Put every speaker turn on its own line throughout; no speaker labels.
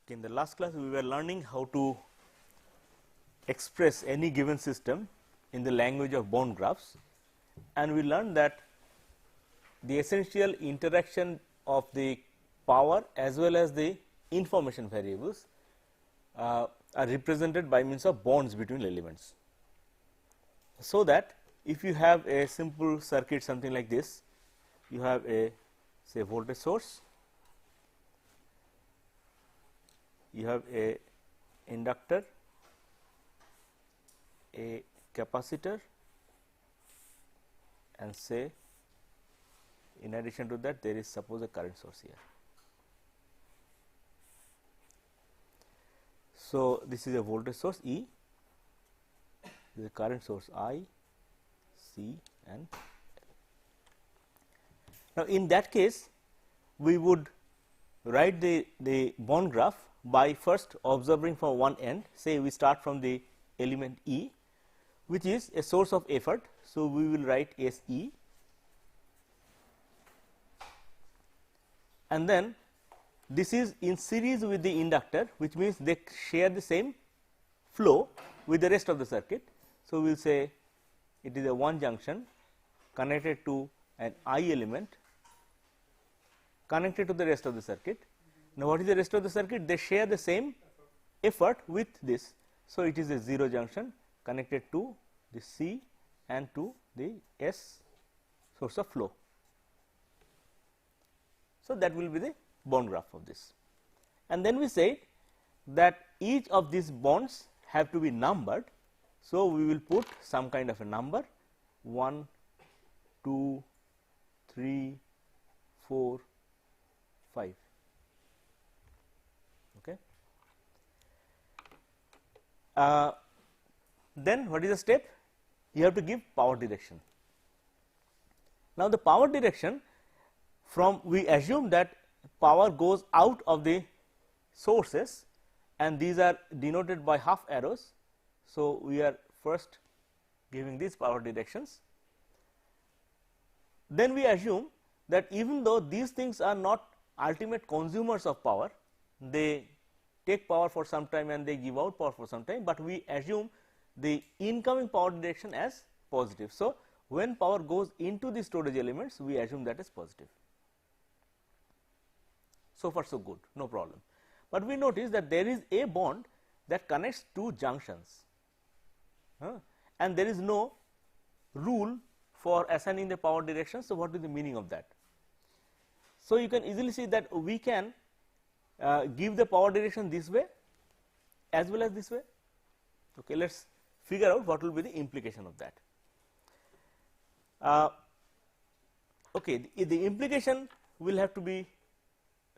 In the last class, we were learning how to express any given system in the language of bond graphs, and we learned that the essential interaction of the power as well as the information variables are represented by means of bonds between elements. So that if you have a simple circuit something like this, you have a say voltage source, you have a inductor, a capacitor, and say in addition to that there is suppose a current source here. So, this is a voltage source E, this is a current source I, C and L. Now, in that case we would write the bond graph by first observing from one end, say we start from the element E, which is a source of effort. So, we will write S E, and then this is in series with the inductor, which means they share the same flow with the rest of the circuit. So, we will say it is a one junction connected to an I element connected to the rest of the circuit. Now, what is the rest of the circuit? They share the same effort with this. So, it is a 0 junction connected to the C and to the S source of flow. So, that will be the bond graph of this. And then we said that each of these bonds have to be numbered. So, we will put some kind of a number 1, 2, 3, 4, 5. Okay. Then what is the step? You have to give power direction. Now, the power direction, from we assume that power goes out of the sources and these are denoted by half arrows. So, we are first giving these power directions. Then we assume that even though these things are not ultimate consumers of power, they take power for some time and they give out power for some time, but we assume the incoming power direction as positive. So, when power goes into the storage elements, we assume that as positive. So far so good, no problem. But we notice that there is a bond that connects two junctions, and there is no rule for assigning the power direction. So, what is the meaning of that? So, you can easily see that we can give the power direction this way as well as this way. Okay, let us figure out what will be the implication of that. Okay, the implication will have to be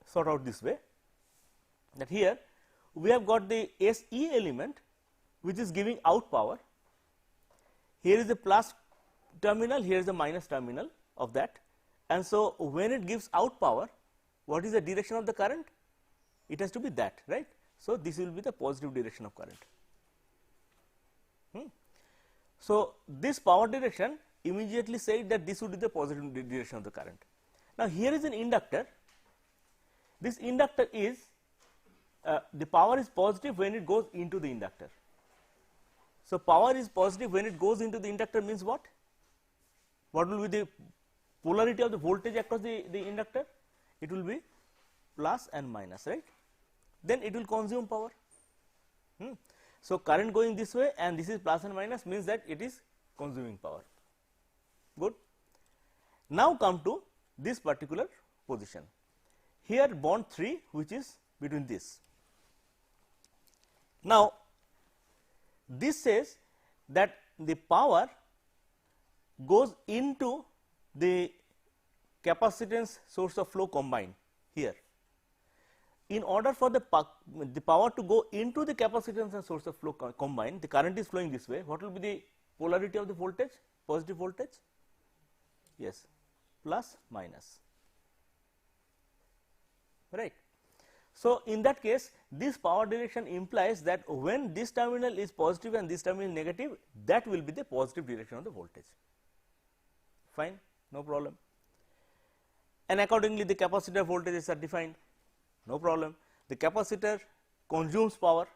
sort out this way, that here we have got the SE element which is giving out power. Here is the plus terminal, here is the minus terminal of that, and so when it gives out power, what is the direction of the current? It has to be that, right. So, this will be the positive direction of current. So, this power direction immediately said that this would be the positive direction of the current. Now, here is an inductor. This inductor is the power is positive when it goes into the inductor. So, power is positive when it goes into the inductor means what? What will be the polarity of the voltage across the inductor? It will be plus and minus, right. Then it will consume power. So, current going this way and this is plus and minus means that it is consuming power. Good. Now, come to this particular position. Here bond 3 which is between this. Now, this says that the power goes into the capacitance source of flow combined here. In order for the power to go into the capacitance and source of flow combined, the current is flowing this way. What will be the polarity of the voltage? Positive voltage? Yes, plus minus. Right. So, in that case this power direction implies that when this terminal is positive and this terminal is negative, that will be the positive direction of the voltage. Fine, no problem. And accordingly the capacitor voltages are defined, no problem. The capacitor consumes power,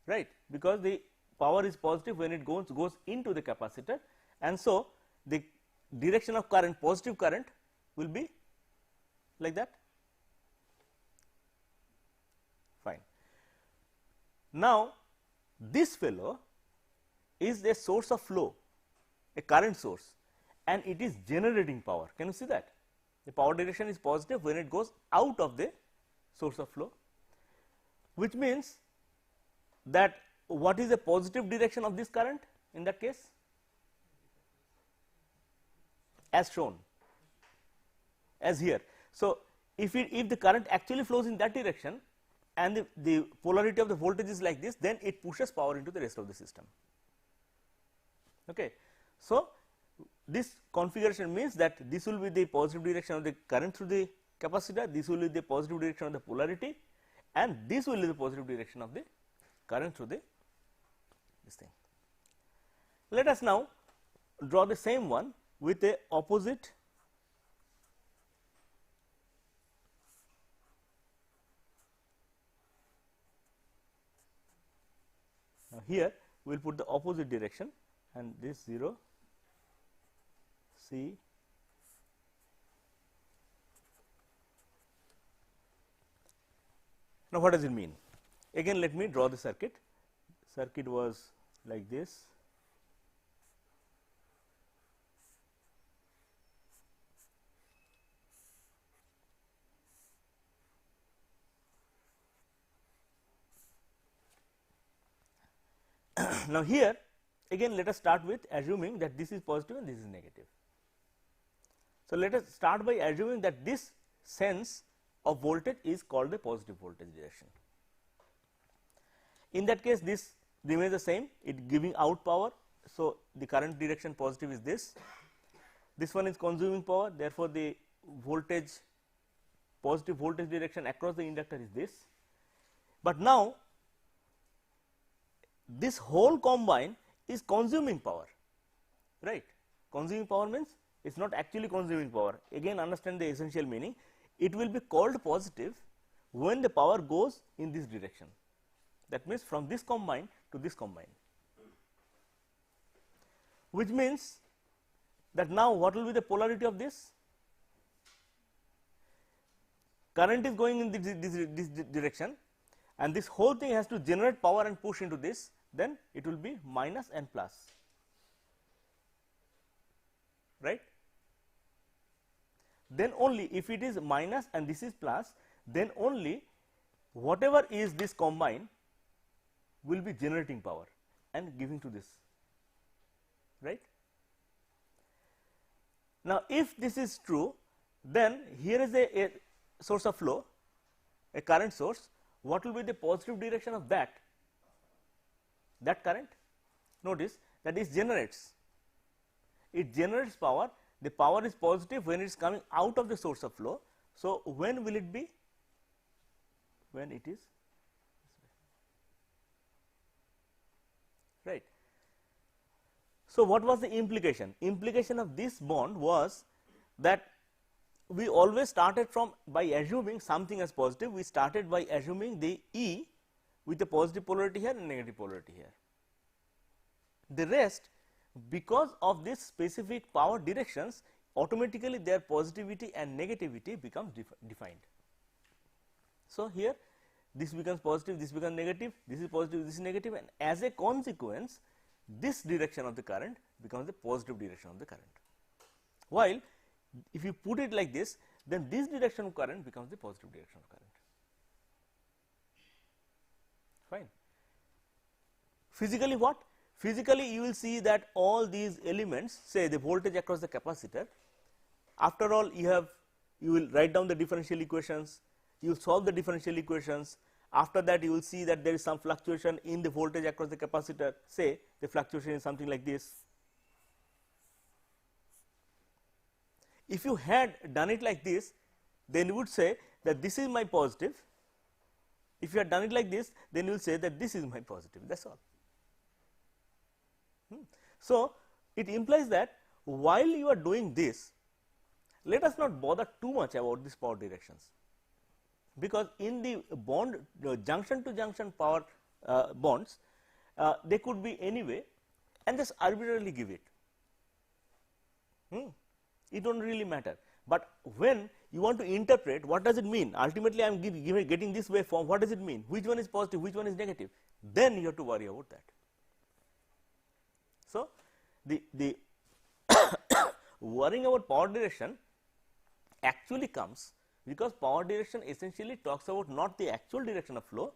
right, because the power is positive when it goes into the capacitor, and so the direction of current, positive current, will be like that. Fine. Now, this fellow is a source of flow, a current source, and it is generating power. Can you see that? The power direction is positive when it goes out of the source of flow, which means that what is the positive direction of this current in that case? As shown, as here. So, if the current actually flows in that direction and the polarity of the voltage is like this, then it pushes power into the rest of the system. Okay. So, this configuration means that this will be the positive direction of the current through the capacitor, this will be the positive direction of the polarity, and this will be the positive direction of the current through this thing. Let us now draw the same one with a opposite now here we will put the opposite direction, and this 0 C now what does it mean? Again let me draw the circuit. Circuit was like this. Now, here again let us start with assuming that this is positive and this is negative. So, let us start by assuming that this sense of voltage is called the positive voltage direction. In that case, this remains the same, it giving out power. So, the current direction positive is this one is consuming power, therefore, the voltage, positive voltage direction across the inductor is this. But now, this whole combine is consuming power, right. Consuming power means it is not actually consuming power. Again understand the essential meaning, it will be called positive when the power goes in this direction. That means from this combine to this combine, which means that now what will be the polarity of this? Current is going in this direction, and this whole thing has to generate power and push into this, then it will be minus and plus, right. Then only if it is minus and this is plus, then only whatever is this combine will be generating power and giving to this, right. Now, if this is true, then here is a source of flow, a current source. What will be the positive direction of that current? Notice that it generates power. The power is positive when it is coming out of the source of flow. So, when will it be? When it is right. So, what was the implication? Implication of this bond was that we always started by assuming something as positive. We started by assuming the E with a positive polarity here and negative polarity here. The rest, because of this specific power directions, automatically their positivity and negativity becomes defined. So, here this becomes positive, this becomes negative, this is positive, this is negative, and as a consequence this direction of the current becomes the positive direction of the current. While if you put it like this, then this direction of current becomes the positive direction of current. Fine. Physically what? Physically you will see that all these elements, say the voltage across the capacitor, after all you will write down the differential equations, you will solve the differential equations. After that you will see that there is some fluctuation in the voltage across the capacitor, say the fluctuation is something like this. If you had done it like this, then you would say that this is my positive. If you had done it like this, then you will say that this is my positive, that is all. So, it implies that while you are doing this, let us not bother too much about these power directions. because in the bond junction to junction power bonds, they could be anyway and just arbitrarily give it. It don't really matter, but when you want to interpret what does it mean, ultimately I am getting this waveform, what does it mean, which one is positive, which one is negative, then you have to worry about that. So, the worrying about power direction actually comes because power direction essentially talks about not the actual direction of flow,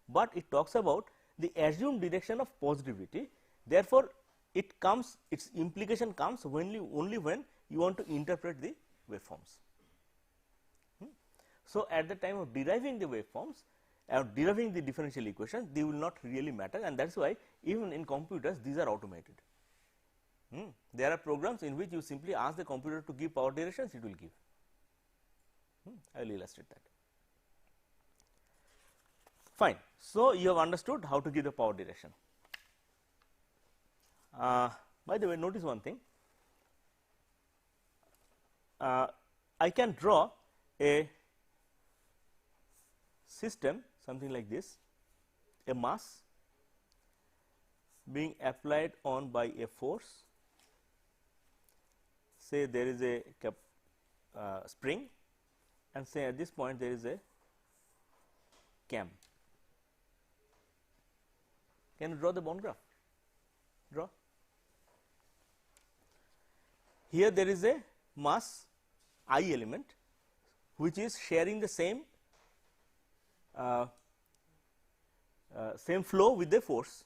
but it talks about the assumed direction of positivity. Therefore, it comes, its implication comes only when you want to interpret the waveforms. So, at the time of deriving the waveforms or deriving the differential equation, they will not really matter, and that is why even in computers these are automated. There are programs in which you simply ask the computer to give power directions, it will give. I will illustrate that. Fine. So, you have understood how to give the power direction. By the way, notice one thing. I can draw a system something like this, a mass being applied on by a force. Say there is a spring, and say at this point there is a cam. Can you draw the bond graph? Draw. Here there is a mass I element which is sharing the same flow with the force.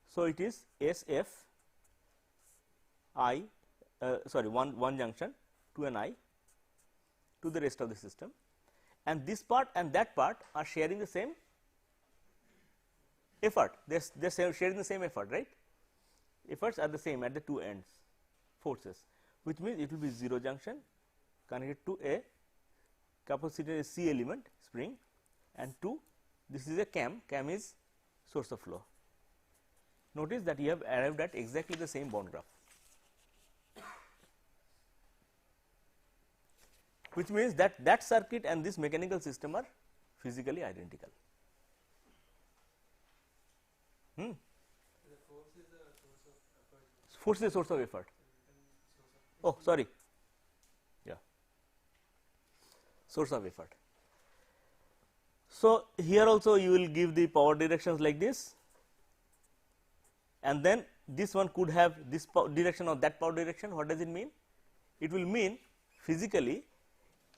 So, it is SF I one junction to an I to the rest of the system, and this part and that part are sharing the same effort, they are sharing the same effort, right. Efforts are the same at the two ends, forces, which means it will be 0 junction connected to a capacitor C element spring, and 2 this is a cam is source of flow. Notice that you have arrived at exactly the same bond graph, which means that circuit and this mechanical system are physically identical. Force is a source of effort. Oh, sorry. Yeah. Source of effort. So, here also you will give the power directions like this, and then this one could have this direction or that power direction. What does it mean? It will mean physically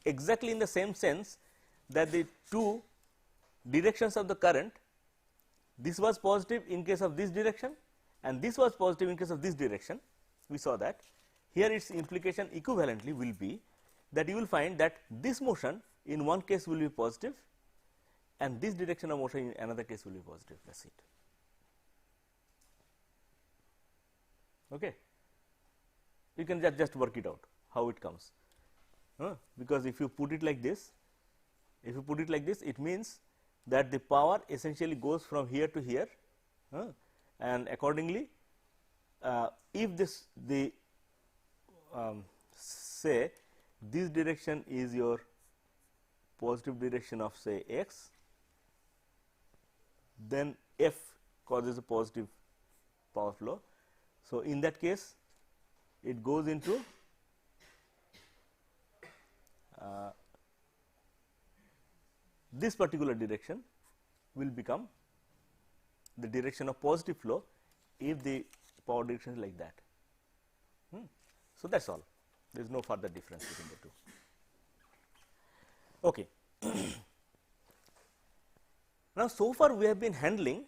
exactly in the same sense that the two directions of the current, this was positive in case of this direction and this was positive in case of this direction. We saw that. Here its implication equivalently will be that you will find that this motion in one case will be positive and this direction of motion in another case will be positive. That is it. Okay. You can just work it out how it comes, because if you put it like this, it means that the power essentially goes from here to here, and accordingly if say this direction is your positive direction of say x, then F causes a positive power flow. So, in that case it goes into this particular direction will become the direction of positive flow if the power direction is like that. So, that is all, there is no further difference between the two. Okay. Now, so far we have been handling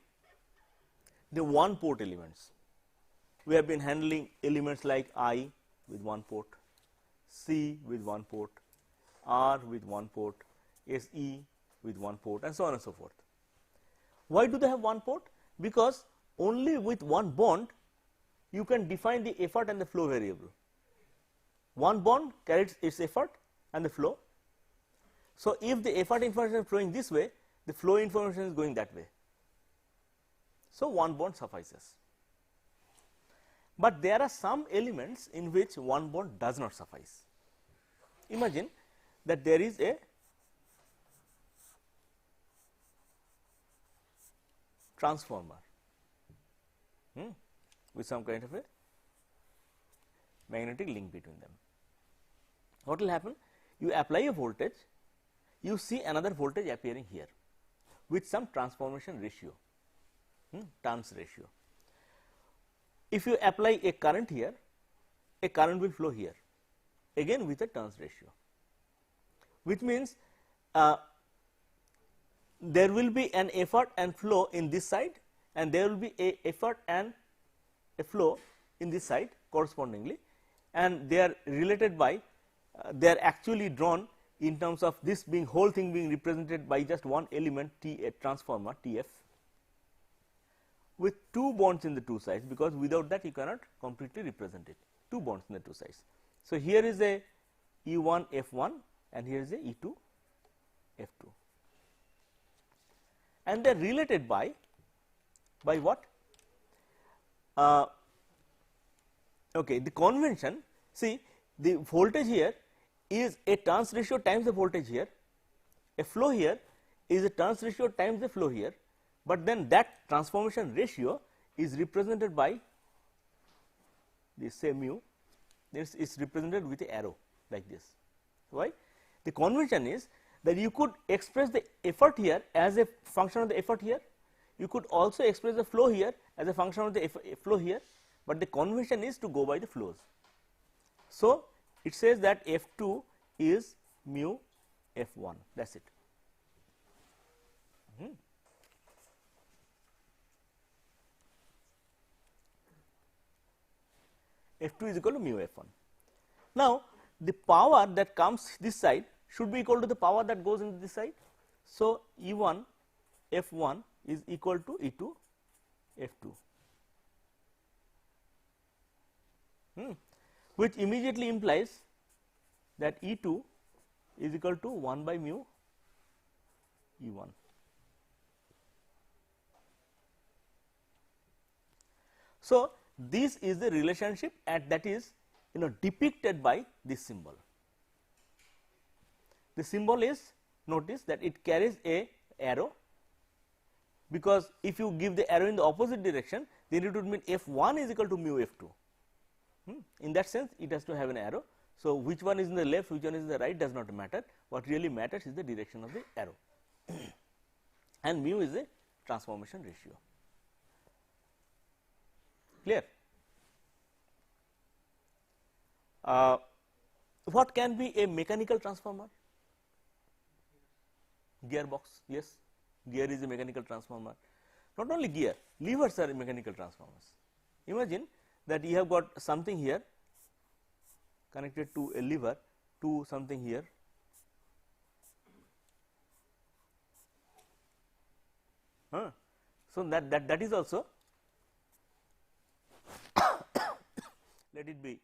the one port elements. We have been handling elements like I with one port, C with one port, R with one port, SE with one port, and so on and so forth. Why do they have one port? Because only with one bond you can define the effort and the flow variable. One bond carries its effort and the flow. So, if the effort information is flowing this way, the flow information is going that way. So, one bond suffices. But there are some elements in which one bond does not suffice. Imagine that there is a transformer with some kind of a magnetic link between them. What will happen? You apply a voltage, you see another voltage appearing here with some transformation ratio, turns ratio. If you apply a current here, a current will flow here again with a turns ratio, which means there will be an effort and flow in this side, and there will be a effort and a flow in this side correspondingly, and they are related by they are actually drawn in terms of this being whole thing being represented by just one element T, a transformer TF, with two bonds in the two sides, because without that you cannot completely represent it, two bonds in the two sides. So, here is a E1 F1 and here is a E2 F2, and they are related by what? Okay, the convention, see, the voltage here is a turns ratio times the voltage here, a flow here is a turns ratio times the flow here, but then that transformation ratio is represented by this say mu, this is represented with the arrow like this. Why? The convention is that you could express the effort here as a function of the effort here, you could also express the flow here as a function of the flow here, but the convention is to go by the flows. So, it says that F2 is mu F1, that is it. F2 is equal to mu F1. Now, the power that comes this side should be equal to the power that goes into this side. So, E1 F1 is equal to E2 F2, which immediately implies that E2 is equal to 1 by mu E1. So, this is the relationship that is depicted by this symbol. The symbol is, notice that it carries a arrow, because if you give the arrow in the opposite direction, then it would mean F1 is equal to mu F2. In that sense, it has to have an arrow. So, which one is in the left, which one is in the right does not matter. What really matters is the direction of the arrow and mu is a transformation ratio. Clear? What can be a mechanical transformer? Gearbox, yes, gear is a mechanical transformer. Not only gear, levers are mechanical transformers. Imagine that you have got something here connected to a lever to something here, so that is also let it be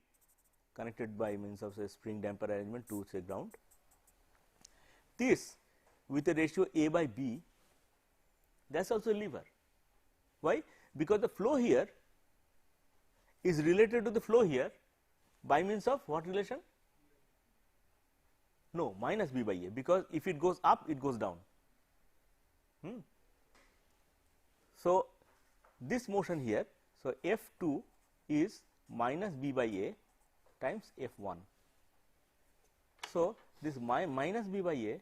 connected by means of say spring damper arrangement to say ground. This with a ratio A by B, that is also a lever. Why? Because the flow here is related to the flow here by means of what relation? No, minus B by A, because if it goes up, it goes down. So, this motion here, so F2 is minus B by A times F1. So, this minus B by A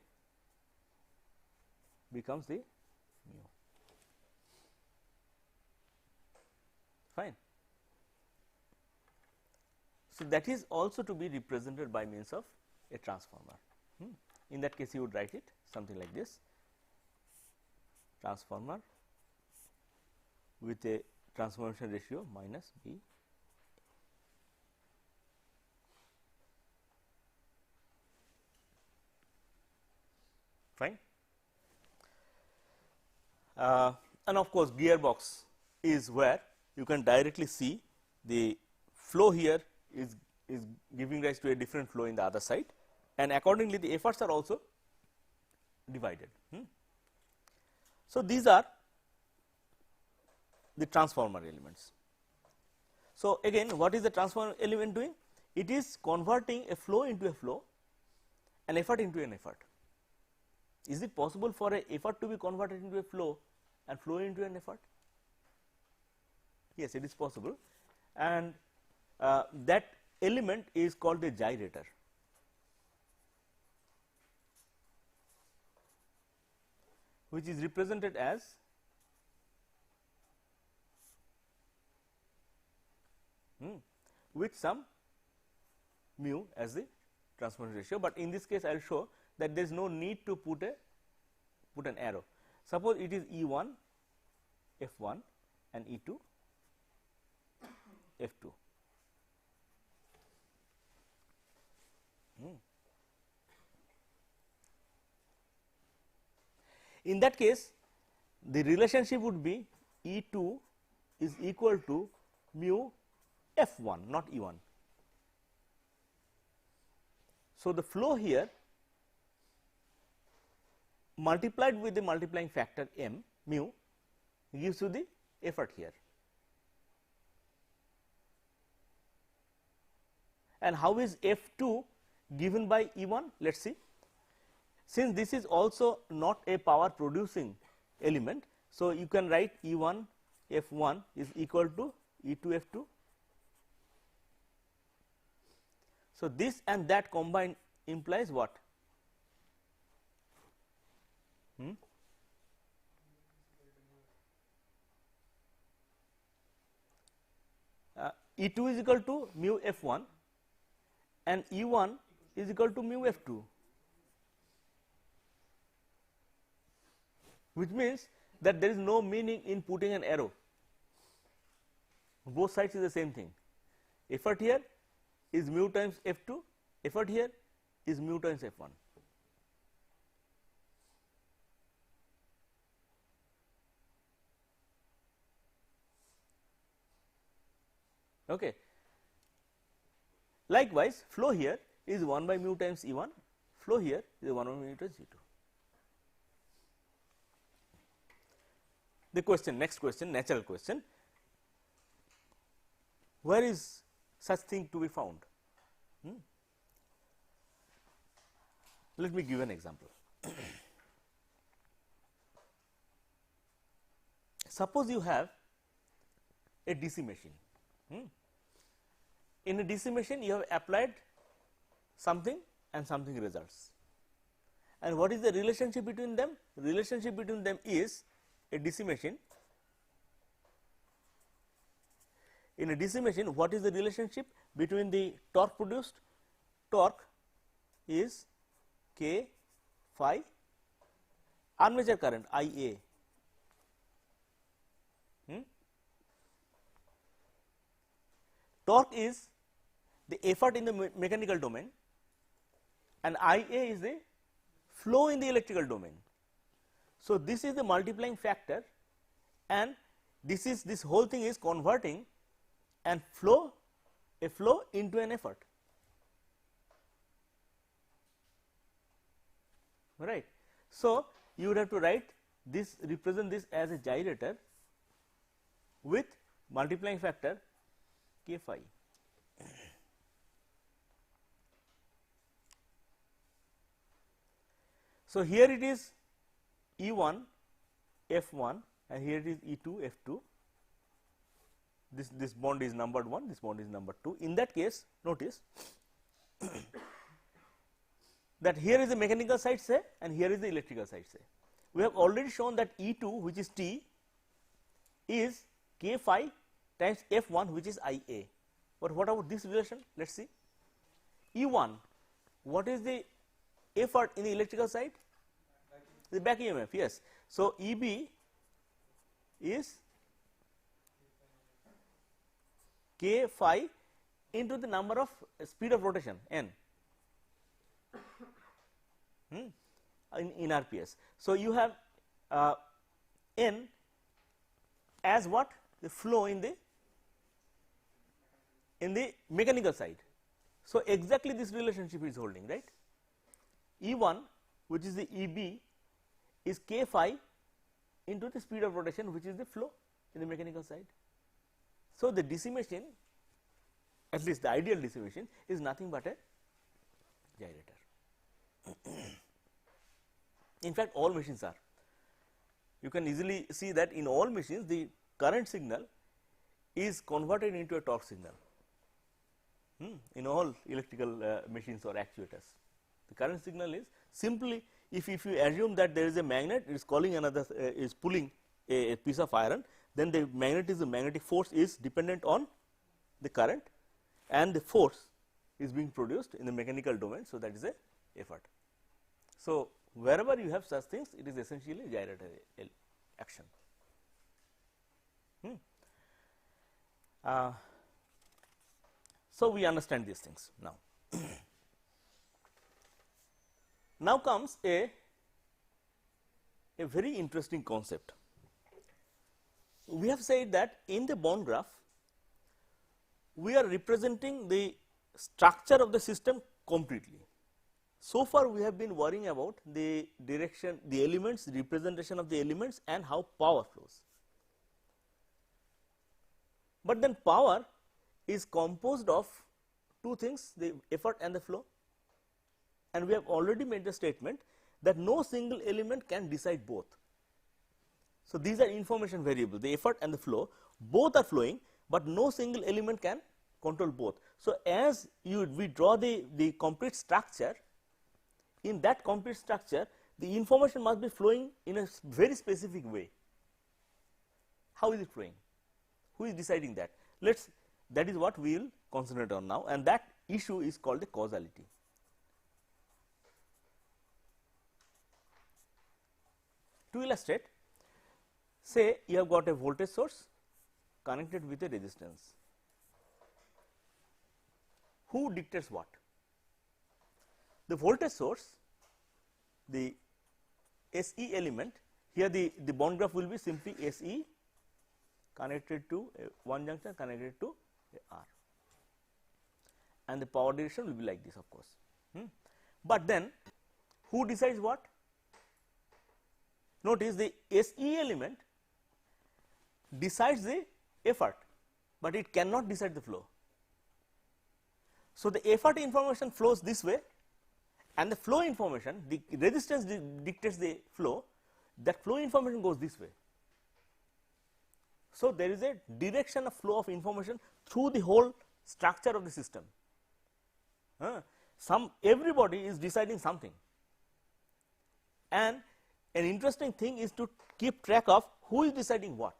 becomes the mu. Fine. So, that is also to be represented by means of a transformer. In that case, you would write it something like this: transformer with a transformation ratio minus B. Fine. And of course, gearbox is where you can directly see the flow here is giving rise to a different flow in the other side, and accordingly the efforts are also divided. So, these are the transformer elements. So, again what is the transformer element doing? It is converting a flow into a flow, an effort into an effort. Is it possible for an effort to be converted into a flow and flow into an effort? Yes, it is possible, and that element is called a gyrator. Which is represented as with some mu as the transformation ratio, but in this case I will show that there is no need to put an arrow. Suppose it is E1 F1 and E2 F2. In that case, the relationship would be E2 is equal to mu F1, not E1. So, the flow here multiplied with the multiplying factor m mu gives you the effort here. And how is F2 given by E1? Let us see. Since this is also not a power producing element, so you can write E1 F1 is equal to E2 F2. So, this and that combined implies what? E2 is equal to mu F1 and E1 is equal to mu F2, which means that there is no meaning in putting an arrow. Both sides is the same thing. Effort here is mu times F2, effort here is mu times F1. Okay. Likewise, flow here is 1 by mu times E1, flow here is 1 by mu times E2. The question, next question, natural question, where is such thing to be found? Let me give an example. Suppose you have a DC machine. In a DC machine, you have applied something and something results. And what is the relationship between them? Relationship between them is a DC machine. In a DC machine, what is the relationship between the torque produced? Torque is K phi armature current IA. Torque is the effort in the mechanical domain and IA is the flow in the electrical domain. So, this is the multiplying factor and this whole thing is converting and a flow into an effort, right. So, you would have to write this, represent this as a gyrator with multiplying factor K phi. So, here it is E1 F1 and here it is E2 F2. This bond is numbered 1, this bond is numbered 2. In that case, notice that here is the mechanical side say and here is the electrical side say. We have already shown that E2, which is T, is K phi times F1, which is IA. But what about this relation? Let us see. E1, what is the effort in the electrical side? The back EMF, yes. So, EB is K phi into the number of speed of rotation n in RPS. So, you have n as what? The flow in the mechanical side. So, exactly this relationship is holding, right. E1, which is the EB, is K phi into the speed of rotation, which is the flow in the mechanical side. So, the DC machine, at least the ideal DC machine, is nothing but a gyrator. In fact, all machines are. you can easily see that in all machines the current signal is converted into a torque signal, in all electrical machines or actuators. The current signal is simply, if you assume that there is a magnet, it is calling another is pulling a piece of iron, then the magnetic force is dependent on the current, and the force is being produced in the mechanical domain. So, that is a effort. So, wherever you have such things, it is essentially gyratory action. So, we understand these things now. Now comes a very interesting concept. We have said that in the bond graph, we are representing the structure of the system completely. So far, we have been worrying about the direction, the elements, the representation of the elements, and how power flows. But then power is composed of two things, the effort and the flow, and we have already made the statement that no single element can decide both. So, these are information variables, the effort and the flow, both are flowing, but no single element can control both. So, as we draw the complete structure, in that complete structure the information must be flowing in a very specific way. How is it flowing? Who is deciding that? That is what we will concentrate on now, and that issue is called the causality. To illustrate, say you have got a voltage source connected with a resistance. Who dictates what? The voltage source, the SE element, here the bond graph will be simply SE connected to one junction connected to R, and the power direction will be like this, of course. But then who decides what? Notice the SE element decides the effort, but it cannot decide the flow. So, the effort information flows this way, and the flow information, the resistance dictates the flow, that flow information goes this way. So, there is a direction of flow of information through the whole structure of the system. Everybody is deciding something, and an interesting thing is to keep track of who is deciding what.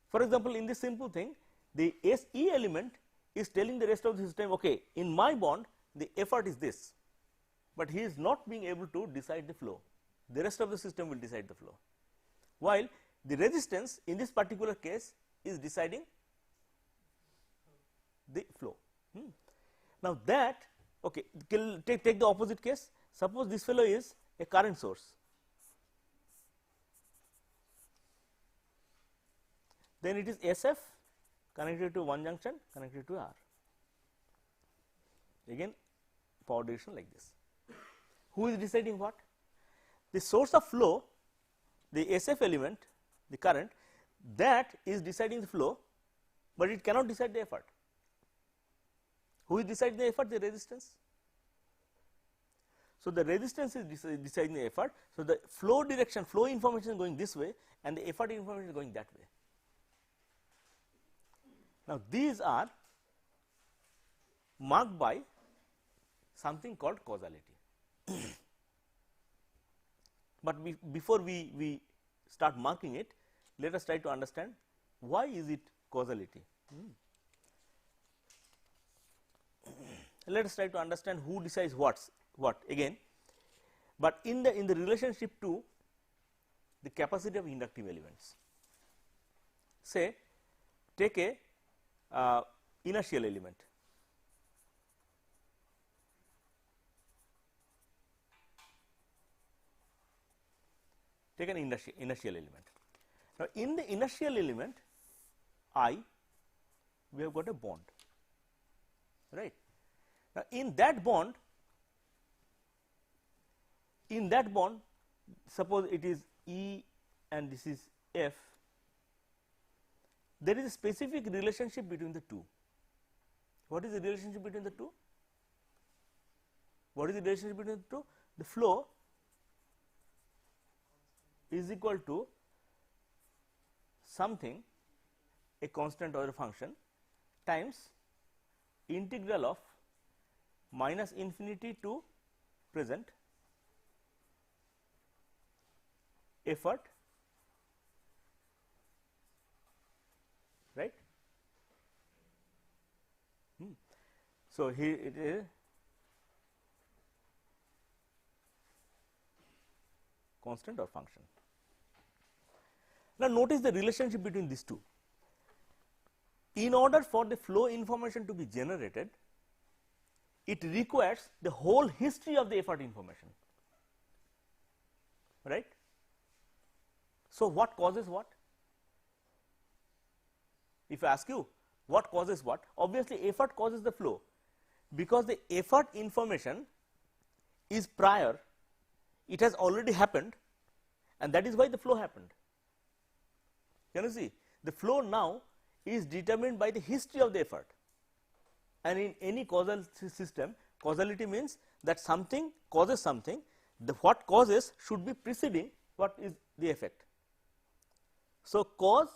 For example, in this simple thing, the SE element is telling the rest of the system, okay, in my bond the effort is this, but he is not being able to decide the flow. The rest of the system will decide the flow, while the resistance in this particular case is deciding the flow. Now, that, okay, take the opposite case. Suppose this fellow is a current source, then it is SF connected to one junction connected to R, again power direction like this. Who is deciding what? The source of flow, the SF element, the current, that is deciding the flow, but it cannot decide the effort. Who is deciding the effort? The resistance. So, the resistance is deciding the effort. So, the flow direction, flow information is going this way, and the effort information is going that way. Now, these are marked by something called causality. But before we start marking it, let us try to understand why is it causality. Let us try to understand who decides what again, but in the relationship to the capacity of inductive elements. Say, take a inertial element. Take an inertial element. Now, in the inertial element I, we have got a bond, right. Now, in that bond, suppose it is E and this is F, there is a specific relationship between the two. What is the relationship between the two? What is the relationship between the two? The flow is equal to something, a constant or a function, times integral of minus infinity to present effort, right. So, here it is constant or function. Now, notice the relationship between these two. In order for the flow information to be generated, it requires the whole history of the effort information, right. So, what causes what? If I ask you what causes what, obviously effort causes the flow, because the effort information is prior, it has already happened, and that is why the flow happened. Can you see? The flow now is determined by the history of the effort, and in any causal system, causality means that something causes something, the what causes should be preceding what is the effect. So, cause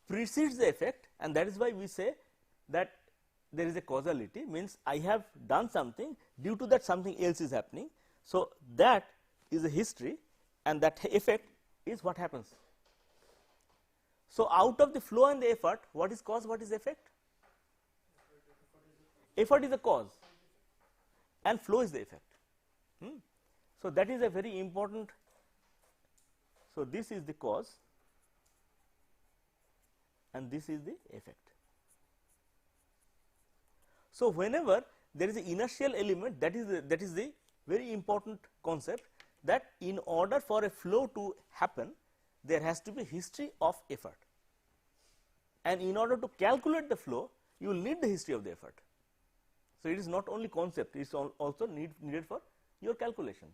precedes the effect, and that is why we say that there is a causality, means I have done something, due to that something else is happening. So, that is a history, and that effect is what happens. So, out of the flow and the effort, what is cause, what is effect? Effort is the cause and flow is the effect. So, that is a very important. So, this is the cause and this is the effect. So, whenever there is an inertial element, that is the very important concept, that in order for a flow to happen, there has to be history of effort, and in order to calculate the flow, you will need the history of the effort. So, it is not only concept, it is also needed for your calculation.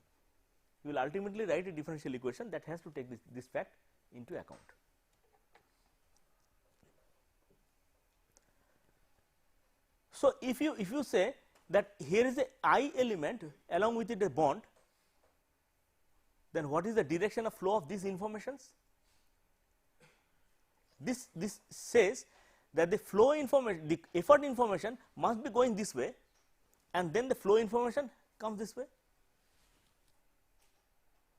You will ultimately write a differential equation that has to take this fact into account. So, if you say that here is a I element along with it a bond, then what is the direction of flow of these informations? This says that the flow information, the effort information must be going this way, and then the flow information comes this way.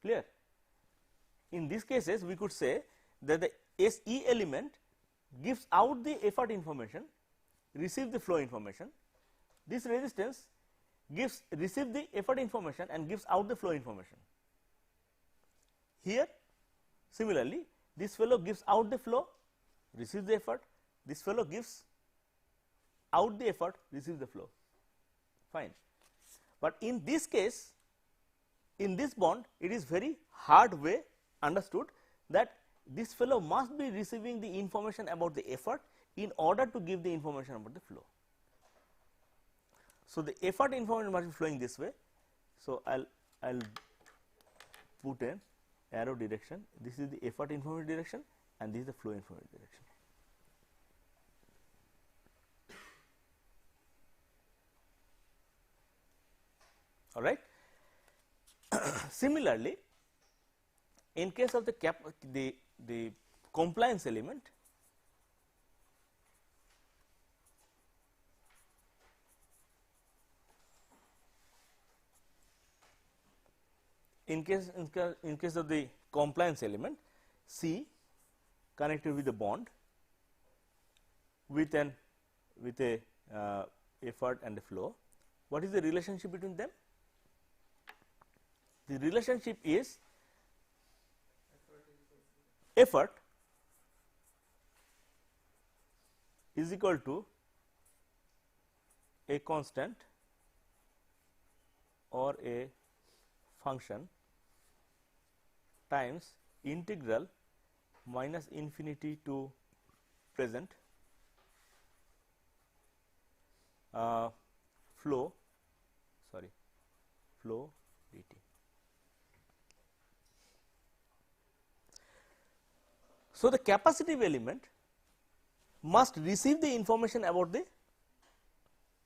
Clear? In these cases, we could say that the SE element gives out the effort information, receives the flow information. This resistance receives the effort information and gives out the flow information. Here, similarly, this fellow gives out the flow, receives the effort. This fellow gives out the effort, receives the flow. Fine. But in this case, in this bond, it is very hard way understood that this fellow must be receiving the information about the effort in order to give the information about the flow. So, the effort information must be flowing this way. So, I will put an arrow direction. This is the effort information direction and this is the flow information direction. All right. Similarly, in case of the compliance element, in case of the compliance element, C connected with the bond with a effort and a flow. What is the relationship between them? The relationship is effort is equal to a constant or a function times integral minus infinity to present flow dt. So, the capacitive element must receive the information about the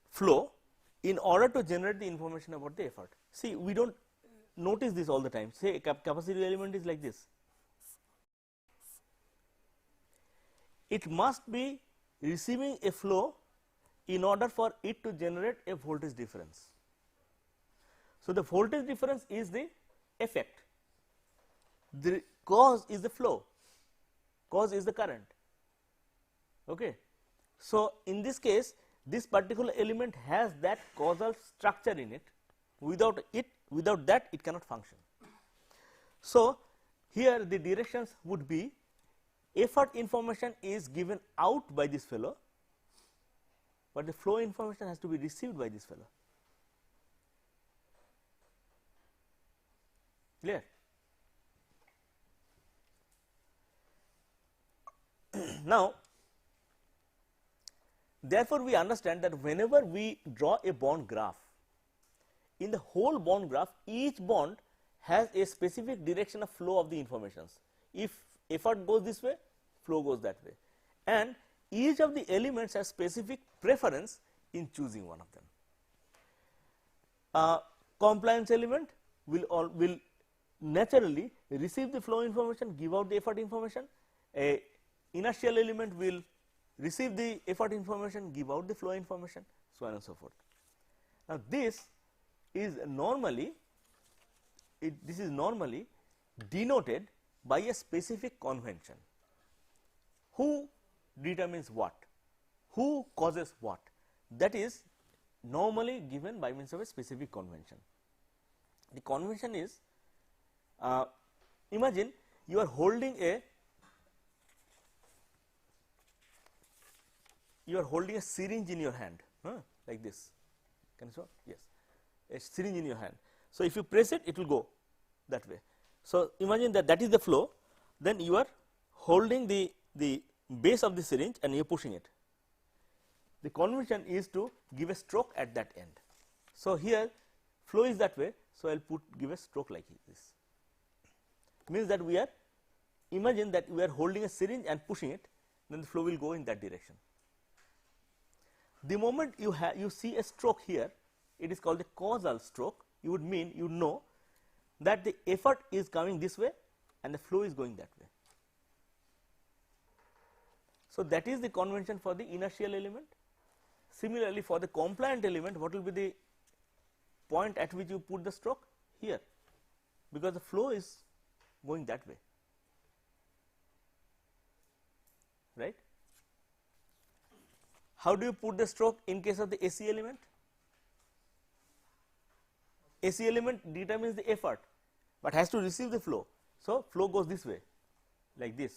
flow in order to generate the information about the effort. See, we do not notice this all the time. Say capacitive element is like this, it must be receiving a flow in order for it to generate a voltage difference. So, the voltage difference is the effect, the cause is the flow, cause is the current. Okay. So, in this case this particular element has that causal structure in it, without that it cannot function. So, here the directions would be effort information is given out by this fellow, but the flow information has to be received by this fellow. Clear? Now, therefore, we understand that whenever we draw a bond graph, in the whole bond graph each bond has a specific direction of flow of the informations. If effort goes this way, flow goes that way, and each of the elements has specific preference in choosing one of them. Compliance element will naturally receive the flow information, give out the effort information. A inertial element will receive the effort information, give out the flow information, so on and so forth. Now, this is normally denoted by a specific convention. Who determines what? Who causes what? That is normally given by means of a specific convention. The convention is, imagine you are holding a syringe in your hand, like this. Can you show? Yes, a syringe in your hand. So, if you press it, it will go that way. So, imagine that is the flow, then you are holding the base of the syringe and you are pushing it. The convention is to give a stroke at that end. So, here flow is that way. So, I will give a stroke like this, means that we are, imagine that we are holding a syringe and pushing it, then the flow will go in that direction. The moment you see a stroke here, it is called the causal stroke. You would know that the effort is coming this way and the flow is going that way. So, that is the convention for the inertial element. Similarly, for the compliant element, what will be the point at which you put the stroke? Here, because the flow is going that way, right. How do you put the stroke in case of the AC element? AC element determines the effort, but has to receive the flow. So, flow goes this way, like this.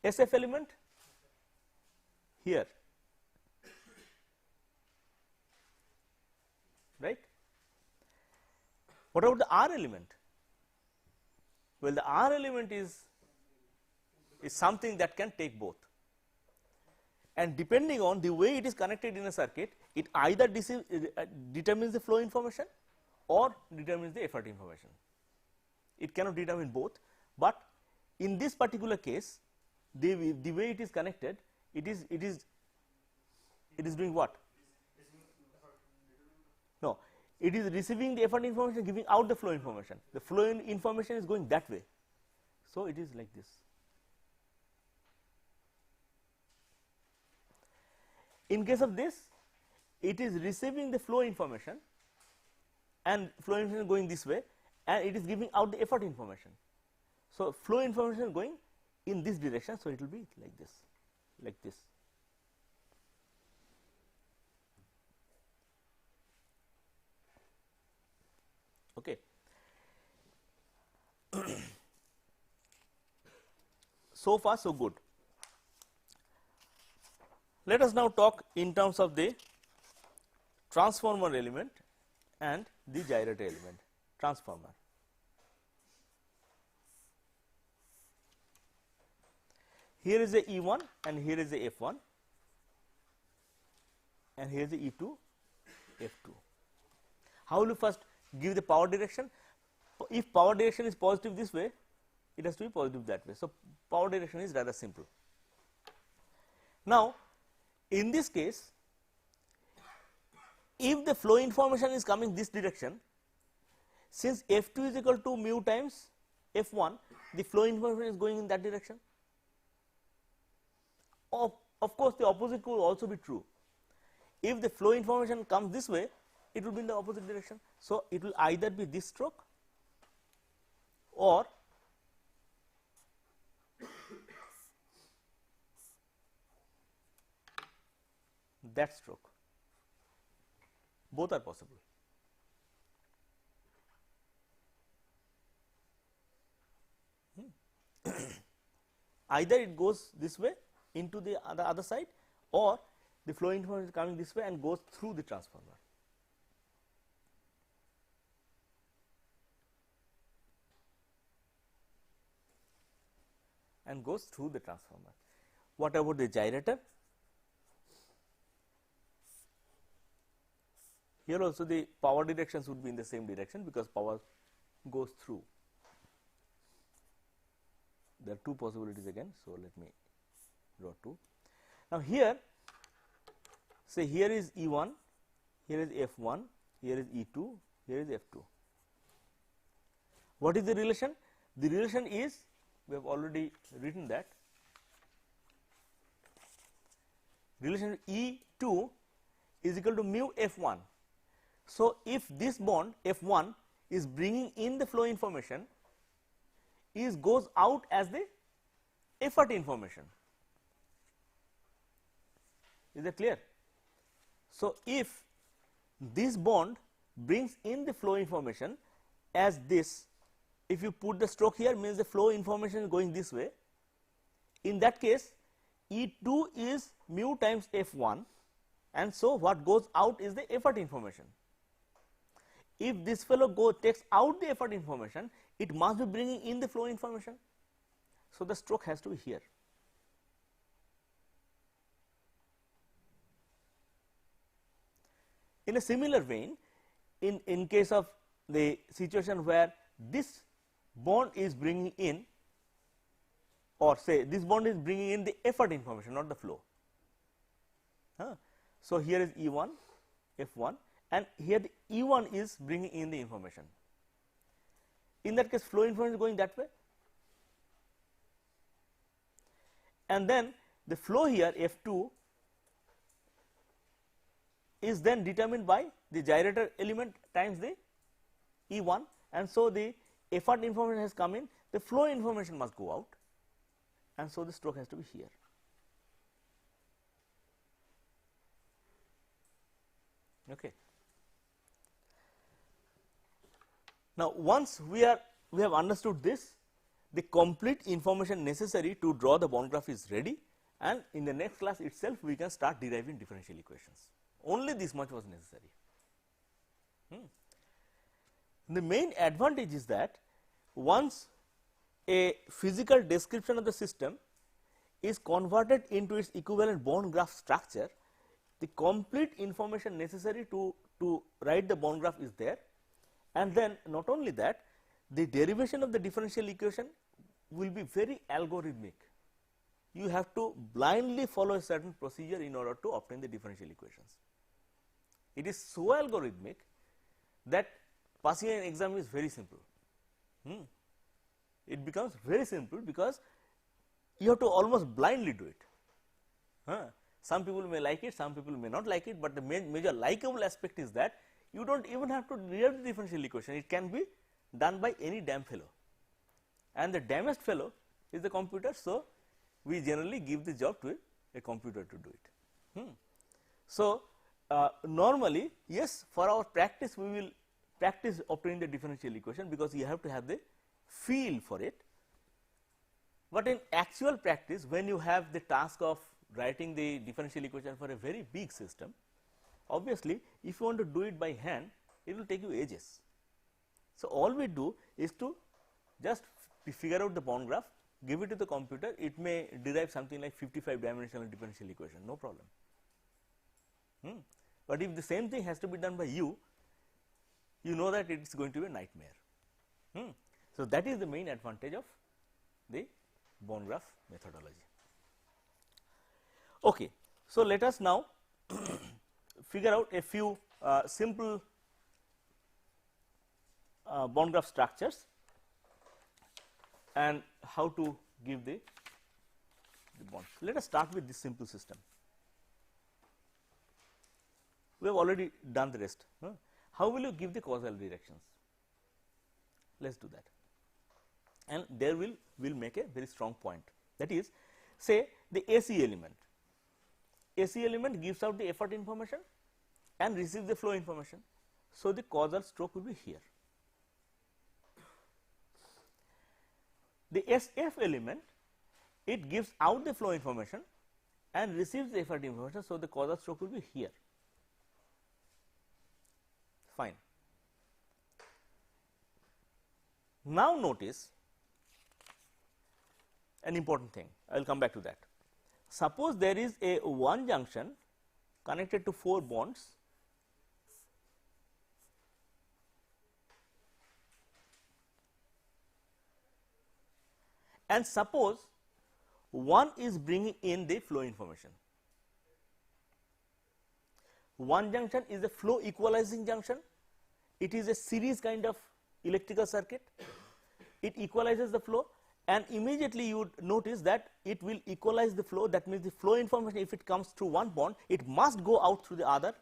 SF element here, right. What about the R element? Well, the R element is something that can take both, and depending on the way it is connected in a circuit, it either determines the flow information or determines the effort information. It cannot determine both, but in this particular case, the way it is connected, it is doing what? No, it is receiving the effort information, giving out the flow information. The flow information is going that way, so it is like this. In case of this, it is receiving the flow information and flow information going this way, and it is giving out the effort information. So, flow information is going in this direction, so it will be like this, like this. Okay. So far so good. Let us now talk in terms of the transformer element and the gyrator element. Transformer. Here is a E1 and here is a F1 and here is the E2, F2. How will you first give the power direction? If power direction is positive this way, it has to be positive that way. So, power direction is rather simple. Now, in this case, if the flow information is coming this direction, since F2 is equal to mu times F1, the flow information is going in that direction. Of course, the opposite could also be true. If the flow information comes this way, it will be in the opposite direction. So, it will either be this stroke or that stroke, both are possible. Either it goes this way into the other side, or the flow information is coming this way and goes through the transformer. And goes through the transformer. What about the gyrator? Here also the power directions would be in the same direction, because power goes through. There are two possibilities again. So, let me draw two. Now, here say here is E1, here is F1, here is E2, here is F2. What is the relation? The relation is, we have already written that, relation E2 is equal to mu F1. So, if this bond F1 is bringing in the flow information, is goes out as the effort information. Is that clear? So, if this bond brings in the flow information as this, if you put the stroke here, means the flow information is going this way. In that case, E2 is mu times F1, and so what goes out is the effort information. If this fellow takes out the effort information, it must be bringing in the flow information. So, the stroke has to be here. In a similar vein, in case of the situation where this bond is bringing in, or say this bond is bringing in the effort information, not the flow. So, here is E1, F1, and here the E1 is bringing in the information. In that case, flow information is going that way, and then the flow here F2 is then determined by the gyrator element times the E1, and so the effort information has come in, the flow information must go out, and so the stroke has to be here. Okay. Now, once we have understood this, the complete information necessary to draw the bond graph is ready, and in the next class itself we can start deriving differential equations. Only this much was necessary. The main advantage is that once a physical description of the system is converted into its equivalent bond graph structure, the complete information necessary to write the bond graph is there. And then not only that, the derivation of the differential equation will be very algorithmic. You have to blindly follow a certain procedure in order to obtain the differential equations. It is so algorithmic that passing an exam is very simple. It becomes very simple because you have to almost blindly do it. Some people may like it, some people may not like it, but the major likable aspect is that you do not even have to derive the differential equation, it can be done by any damn fellow, and the dammest fellow is the computer. So, we generally give the job to a computer to do it. So, normally yes, for our practice we will practice obtaining the differential equation, because you have to have the feel for it. But in actual practice, when you have the task of writing the differential equation for a very big system, obviously if you want to do it by hand, it will take you ages. So, all we do is to just figure out the bond graph, give it to the computer, it may derive something like 55 dimensional differential equation, no problem. But if the same thing has to be done by you, you know that it is going to be a nightmare. So, that is the main advantage of the bond graph methodology. Okay. So, let us now figure out a few simple bond graph structures. and how to give the bonds. Let us start with this simple system. We have already done the rest. How will you give the causal directions? Let us do that, and there will make a very strong point, that is, say the AC element. AC element gives out the effort information and receives the flow information. So, the causal stroke will be here. The SF element, it gives out the flow information and receives the effort information. So, the causal stroke will be here. Fine. Now, notice an important thing, I will come back to that. Suppose there is a one junction connected to 4 bonds, and suppose one is bringing in the flow information. One junction is a flow equalizing junction. It is a series kind of electrical circuit. It equalizes the flow, and immediately you would notice that it will equalize the flow. That means the flow information, if it comes through one bond, it must go out through the other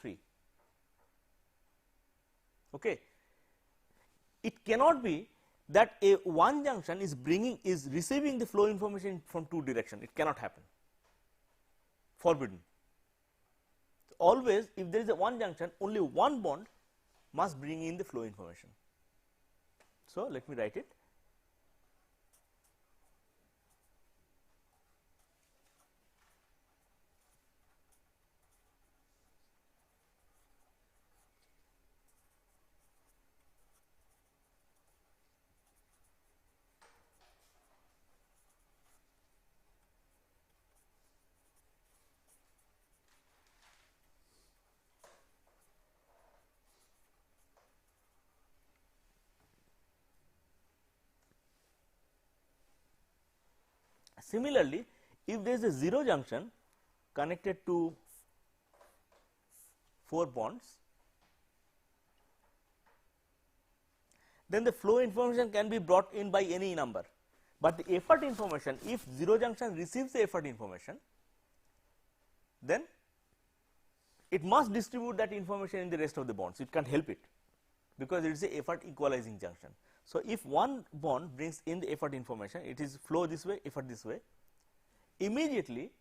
3. Okay. It cannot be that a one junction is receiving the flow information from 2 directions. It cannot happen, forbidden. Always, if there is a one junction, only one bond must bring in the flow information. So, let me write it. Similarly, if there is a 0 junction connected to 4 bonds, then the flow information can be brought in by any number, but the effort information, if 0 junction receives the effort information, then it must distribute that information in the rest of the bonds. It can't help it, because it is a effort equalizing junction. So, if one bond brings in the effort information, it is flow this way, effort this way, immediately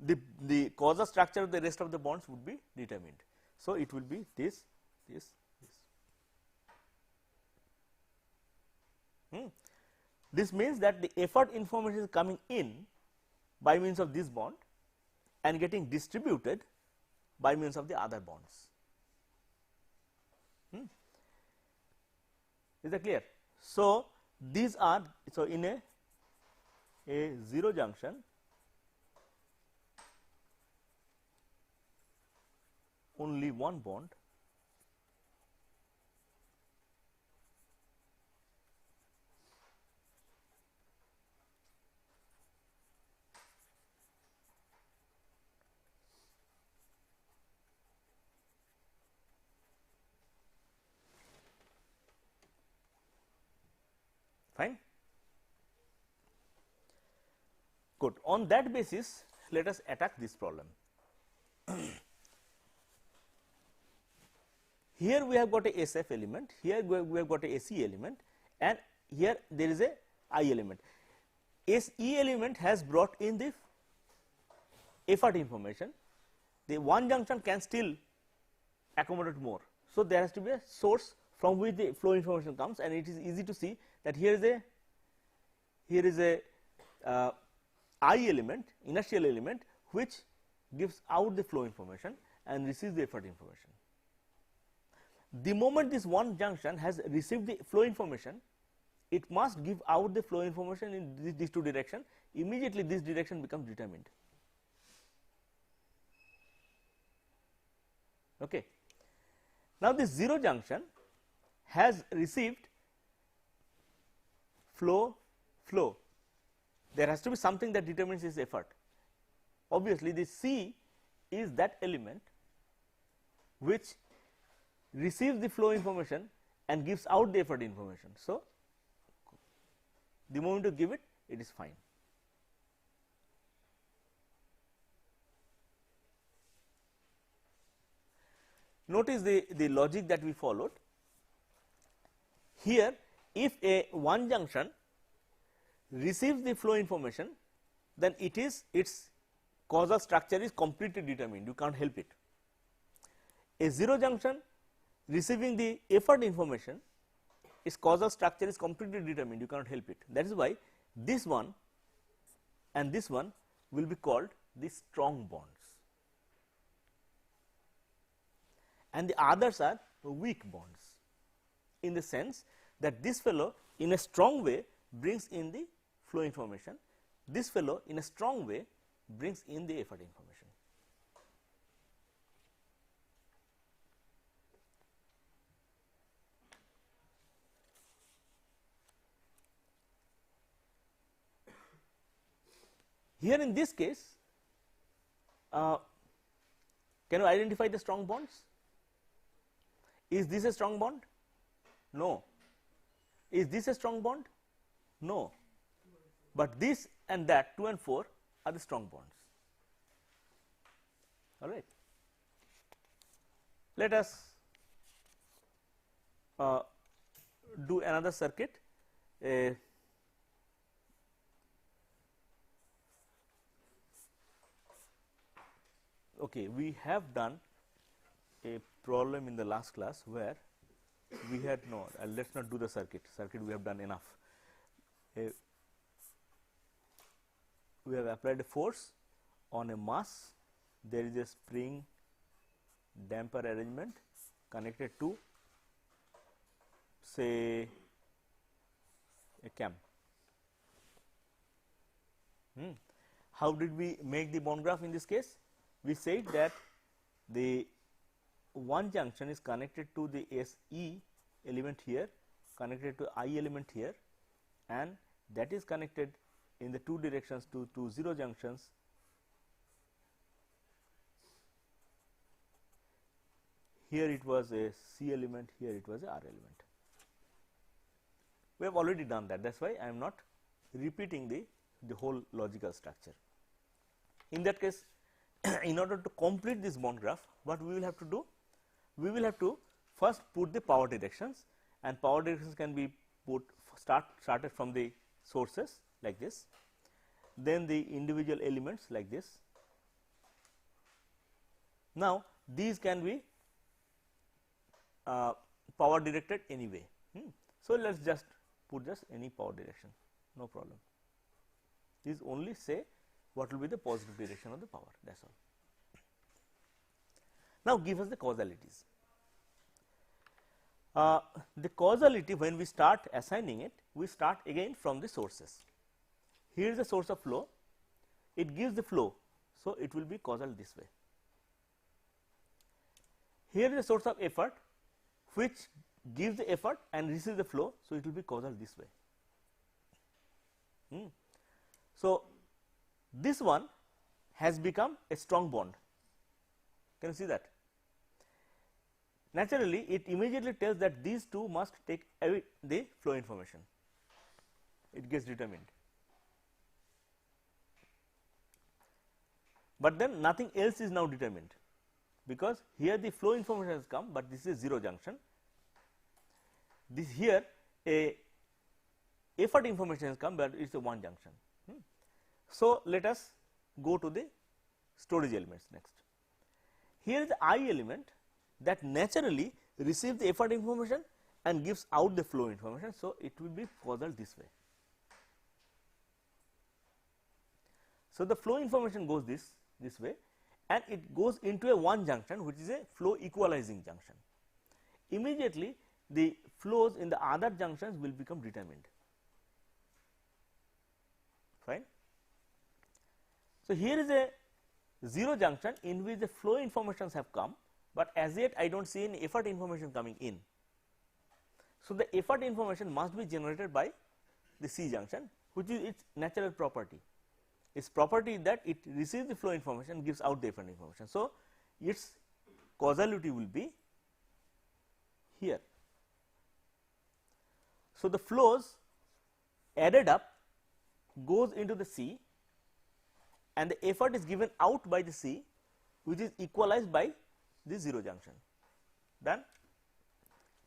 the causal structure of the rest of the bonds would be determined. So, it will be this. This means that the effort information is coming in by means of this bond and getting distributed by means of the other bonds. Is that clear? So, these are, so in a 0 junction, only one bond, fine. Good. On that basis, let us attack this problem. Here we have got a SF element, here we have got a AC element, and here there is a I element. SE element has brought in the effort information. The one junction can still accommodate more. So, there has to be a source from which the flow information comes, and it is easy to see that here is a I element, inertial element, which gives out the flow information and receives the effort information. The moment this one junction has received the flow information, it must give out the flow information in these 2 directions. Immediately this direction becomes determined. Okay. Now, this 0 junction has received flow. There has to be something that determines its effort. Obviously, the C is that element which receives the flow information and gives out the effort information. So, the moment you give it, it is fine. Notice the logic that we followed. Here, if a one junction receives the flow information, then its causal structure is completely determined, you cannot help it. A zero junction receiving the effort information, its causal structure is completely determined, you cannot help it. That is why this one and this one will be called the strong bonds, and the others are weak bonds, in the sense that this fellow in a strong way brings in the flow information, this fellow in a strong way brings in the effort information. Here in this case, can you identify the strong bonds? Is this a strong bond? No. Is this a strong bond? No. But this and that 2 and 4 are the strong bonds. All right. Let us do another circuit. Okay, we have done a problem in the last class where we had let us not do the circuit we have done enough. We have applied a force on a mass, there is a spring damper arrangement connected to say a cam. How did we make the bond graph in this case? We said that the one junction is connected to the SE element here, connected to I element here, and that is connected in the two directions to two zero junctions. Here it was a C element, here it was a R element. We have already done that, that is why I am not repeating the whole logical structure. In that case, in order to complete this bond graph, what we will have to do? We will have to first put the power directions, and power directions can be put started from the sources like this, then the individual elements like this. Now, these can be power directed anyway. So, let us just put just any power direction, no problem. These only say what will be the positive direction of the power, that is all. Now, give us the causalities. The causality, when we start assigning it, we start again from the sources. Here is the source of flow, it gives the flow, so it will be causal this way. Here is the source of effort, which gives the effort and receives the flow, so it will be causal this way. So, this one has become a strong bond. Can you see that? Naturally, it immediately tells that these two must take away the flow information. It gets determined. But then nothing else is now determined, because here the flow information has come, but this is zero junction. This here a effort information has come, but it is a one junction. So, let us go to the storage elements next. Here is the I element that naturally receives the effort information and gives out the flow information. So, it will be causal this way. So, the flow information goes this way, and it goes into a one junction, which is a flow equalizing junction. Immediately the flows in the other junctions will become determined. Fine. So, here is a zero junction in which the flow informations have come, but as yet I do not see any effort information coming in. So, the effort information must be generated by the C junction, which is its natural property. Its property is that it receives the flow information, gives out the effort information. So, its causality will be here. So, the flows added up goes into the C and the effort is given out by the C, which is equalized by the 0 junction. Done.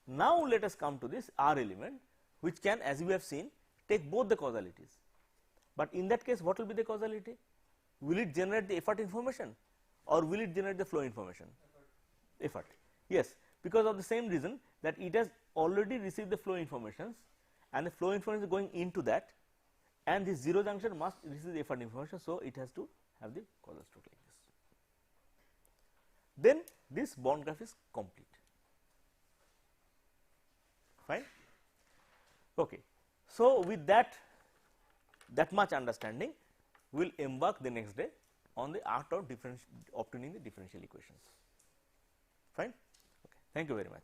Now, let us come to this R element, which can, as we have seen, take both the causalities, but in that case what will be the causality? Will it generate the effort information or will it generate the flow information? Effort. Yes, because of the same reason that it has already received the flow informations and the flow information is going into that, and this 0 junction must receive the effort information. So, it has to have the causal stroke like this. Then this bond graph is complete. Fine. Okay. So, with that much understanding, we will embark the next day on the art of obtaining the differential equations. Fine. Okay. Thank you very much.